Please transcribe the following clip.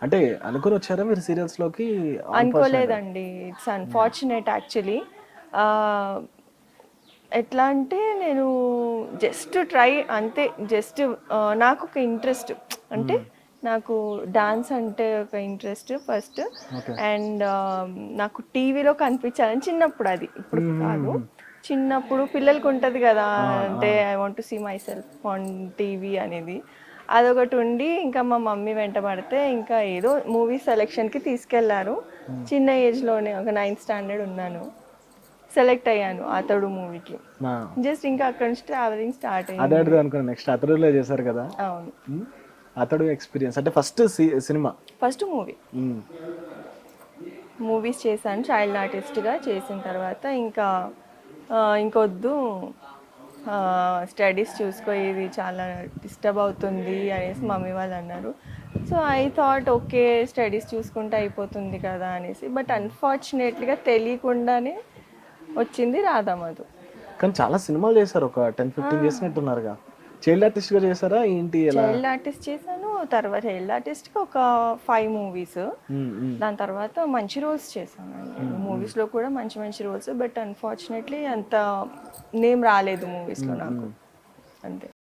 అంటే అనుకుని వచ్చారా మీరు సీరియల్స్ లోకి? అన్‌ఫార్చునేట్‌గా. అనుకోలేదండి. It's unfortunate actually. ఆహ్, ఎట్లా అంటే నేను జస్ట్ ట్రై అంతే. జస్ట్ నాకొక ఇంట్రెస్ట్ అంటే హ్మ్. నాకు డాన్స్ అంటే ఒక ఇంట్రెస్ట్ ఫస్ట్. ఓకే. అండ్ నాకు టీవీలో కనిపించాలని చిన్నప్పుడు అది. ఇప్పుడు కాదు. హుహుహు. చిన్నప్పుడు పిల్లలకి ఉంటది కదా! అవును. అంటే అవును. I want to see myself on TV అనేది. అదొకటి ఉండి ఇంకా మా మమ్మీ వెంట పడితే ఇంకా ఏదో మూవీ సెలక్షన్‌కి తీసుకెళ్లారు. హ్మ్. చిన్న ఏజ్‌లోనే ఒక నైన్త్ స్టాండర్డ్ ఉన్నాను. సెలెక్ట్ అయ్యాను 'అతడు' మూవీకి. ఆ! జస్ట్ ఇంకా అక్కడి నుంచి ట్రావెలింగ్ స్టార్ట్ అదే అయింది. అడుగుదాం అనుకున్నా. నెక్స్ట్ 'అతడులో' చేశారు కదా! అవును. హ్మ్. 'అతడు' ఎక్స్‌పీరియన్స్ అంటే ఫస్ట్ సినిమా. First movie. హ్మ్. మూవీస్ చేశాను చైల్డ్ ఆర్టిస్ట్‌గా. చేసిన తర్వాత ఇంకా ఇంకొద్దు స్టడీస్ చూసుకో ఇది చాలా డిస్టర్బ్ అవుతుంది అనేసి హ్మ్. మమ్మీ వాళ్ళు అన్నారు. So, I thought okay studies చూసుకుంటే అయిపోతుంది కదా అనేసి. బట్ హ్మ్. అన్‌ఫార్చునేట్‌లీగా తెలియకుండానే వచ్చింది 'రాధామధు'. కానీ చాలా సినిమాలు చేశారు. ఒక 10, ఆ! 15 చేసినట్టున్నారుగా. చైల్డ్ ఆర్టిస్ట్‌గా చేశారా? ఏంటి ఎలా? చైల్డ్ ఆర్టిస్ట్ చేశాను. తర్వాత చైల్డ్ ఆర్టిస్ట్‌కి ఒక 5 మూవీస్. హ్మ్. హ్మ్. దాని తర్వాత మంచి రోల్స్ చేశానండి. హ్మ్. హ్మ్. మూవీస్‌లో కూడా మంచి మంచి రోల్స్. బట్ అన్‌ఫార్చునేట్‌లీ అంత నేమ్ రాలేదు మూవీస్‌లో హ్మ్. నాకు. హ్మ్. అంతే.